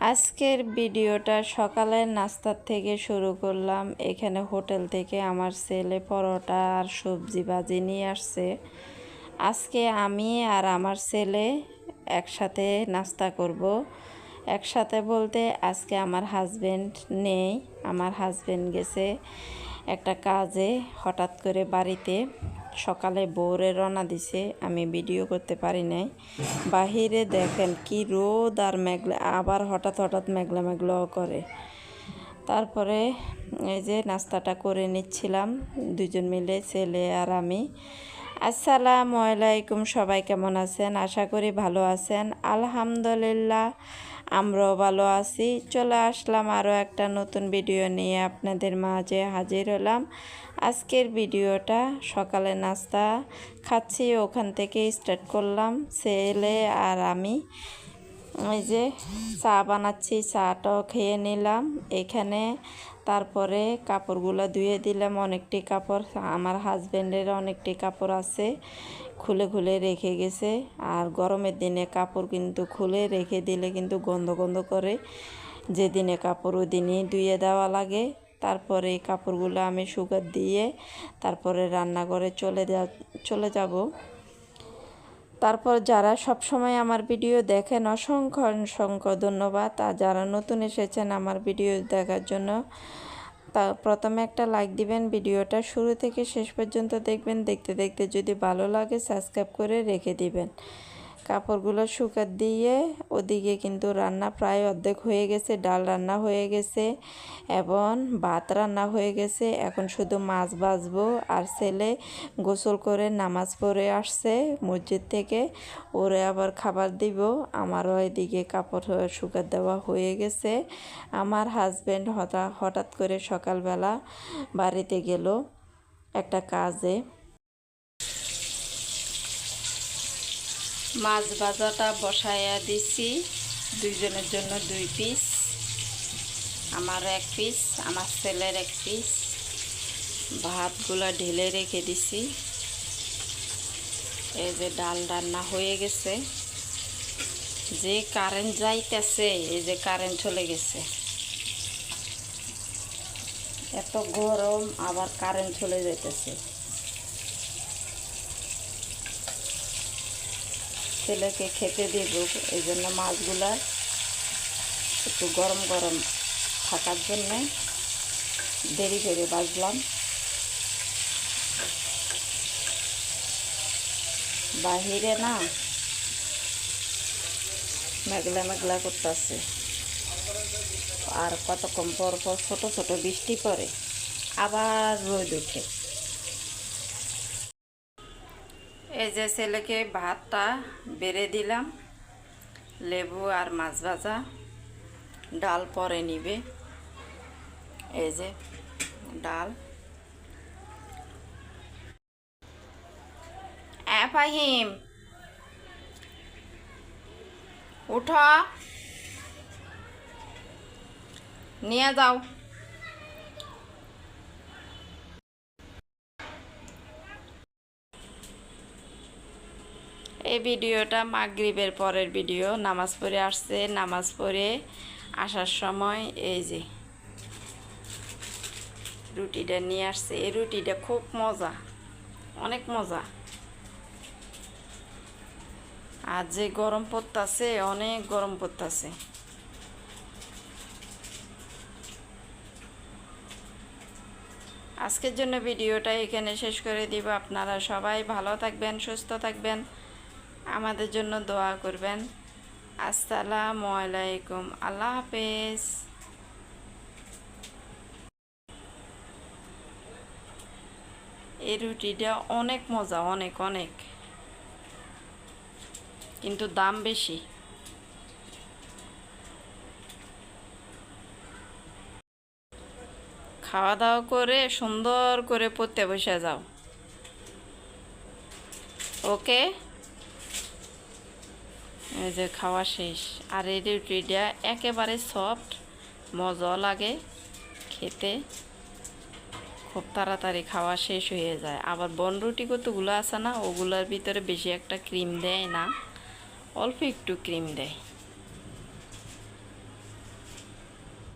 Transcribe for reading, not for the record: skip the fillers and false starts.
আজকের ভিডিওটা সকালের নাস্তার থেকে শুরু করলাম। এখানে হোটেল থেকে আমার ছেলে পরোটা আর সবজি ভাজি নিয়ে আসছে। আজকে আমি আর আমার ছেলে একসাথে নাস্তা করব। একসাথে বলতে আজকে আমার হাজবেন্ড নেই, আমার হাজবেন্ড গেছে একটা কাজে, হঠাৎ করে বাড়িতে সকালে ভোরে রওনা দিছে। আমি ভিডিও করতে পারি নাই। বাহিরে দেখেন কি রোদ আর মেঘলা, আবার হঠাৎ হঠাৎ মেঘলা মেঘলাও করে। তারপরে এই যে নাস্তাটা করে নিচ্ছিলাম দুজন মিলে, ছেলে আর আমি। আসসালামু আলাইকুম, সবাই কেমন আছেন? আশা করি ভালো আছেন। আলহামদুলিল্লাহ আমরাও ভালো আছি। চলে আসলাম আরও একটা নতুন ভিডিও নিয়ে আপনাদের মাঝে হাজির হলাম। আজকের ভিডিওটা সকালে নাস্তা খাচ্ছি, ওখান থেকে স্টার্ট করলাম ছেলে আর আমি। এই যে চা বানাচ্ছি, চাটাও খেয়ে নিলাম এখানে। তারপরে কাপড়গুলো ধুয়ে দিলাম। অনেকটি কাপড়, আমার হাজব্যান্ডের অনেকটি কাপড় আছে, খুলে খুলে রেখে গেছে। আর গরমের দিনে কাপড় কিন্তু খুলে রেখে দিলে কিন্তু গন্ধ গন্ধ করে। যেদিনে কাপড় ওই দিনই ধুয়ে দেওয়া লাগে। তারপরে এই কাপড়গুলো আমি শুকাতে দিয়ে তারপরে রান্নাঘরে চলে যাব। তারপর যারা সব সময় আমার ভিডিও দেখেন অসংখ্য অসংখ্য ধন্যবাদ। আর যারা নতুন এসেছেন আমার ভিডিও দেখার জন্য, তা প্রথমে একটা লাইক দিবেন, ভিডিওটা শুরু থেকে শেষ পর্যন্ত দেখবেন। দেখতে দেখতে যদি ভালো লাগে সাবস্ক্রাইব করে রেখে দিবেন। কাপড়গুলো শুকাতে দিয়ে ওদিকে কিন্তু রান্না প্রায় অর্ধেক হয়ে গেছে। ডাল রান্না হয়ে গেছে এবং ভাত রান্না হয়ে গেছে। এখন শুধু মাছ ভাজবো। আর ছেলে গোসল করে নামাজ পড়ে আসছে মসজিদ থেকে, ওরে আবার খাবার দিব। আমারও এদিকে কাপড় শুকাতে দেওয়া হয়ে গেছে। আমার হাজব্যান্ড হঠাৎ করে সকালবেলা বাড়িতে গেল একটা কাজে। মাছ ভাজাটা বসাইয়া দিছি, দুইজনের জন্য 2 পিস, আমার 1 পিস, আমার ছেলের 1 পিস। ভাতগুলা ঢেলে রেখে দিছি। এই যে ডাল রান্না হয়ে গেছে। যে কারেন্ট যাইতেছে, এই যে কারেন্ট চলে গেছে। এত গরম, আবার কারেন্ট চলে যাইতেছে। ছেলেকে খেতে দেব, এই জন্য মাছগুলা একটু গরম গরম থাকার জন্যে দেরি করে ভাজলাম। বাহিরে না মেঘলা মেঘলা করতেছে, আর কতক্ষণ পর পর ছোট ছোট বৃষ্টি পড়ে, আবার রোদ ওঠে। এই যে ছেলেকে ভাতটা বেড়ে দিলাম, লেবু আর মাছ ভাজা, ডাল পরে নিবে। এই যে ডাল। ফাহিম উঠো, নিয়ে যাও। এই ভিডিওটা মাগরিবের পরের ভিডিও। নামাজ পড়ে আসছে, নামাজ পড়ে আসার সময় এই যে রুটিটা নিয়ে আসছে। এই রুটিটা খুব মজা, অনেক মজা। আর যে গরম পড়তাছে, অনেক গরম পড়তাছে। আজকের জন্য ভিডিওটা এখানে শেষ করে দিব। আপনারা সবাই ভালো থাকবেন, সুস্থ থাকবেন, আমাদের জন্য দোয়া করবেন। আসসালামু আলাইকুম, আল্লাহ হাফেজ। এই রুটিটা অনেক মজা, অনেক অনেক, কিন্তু দাম বেশি। খাওয়া দাওয়া করে সুন্দর করে পড়তে বসে যাও, ওকে? এই যে খাওয়া শেষ। আর এই রুটিটা একেবারে সফট, মজা লাগে খেতে। খুব তাড়াতাড়ি খাওয়া শেষ হয়ে যায়। আবার বনরুটি কতগুলো আছে না, ওগুলোর ভিতরে বেশি একটা ক্রিম দেয় না, অল্প একটু ক্রিম দেয়।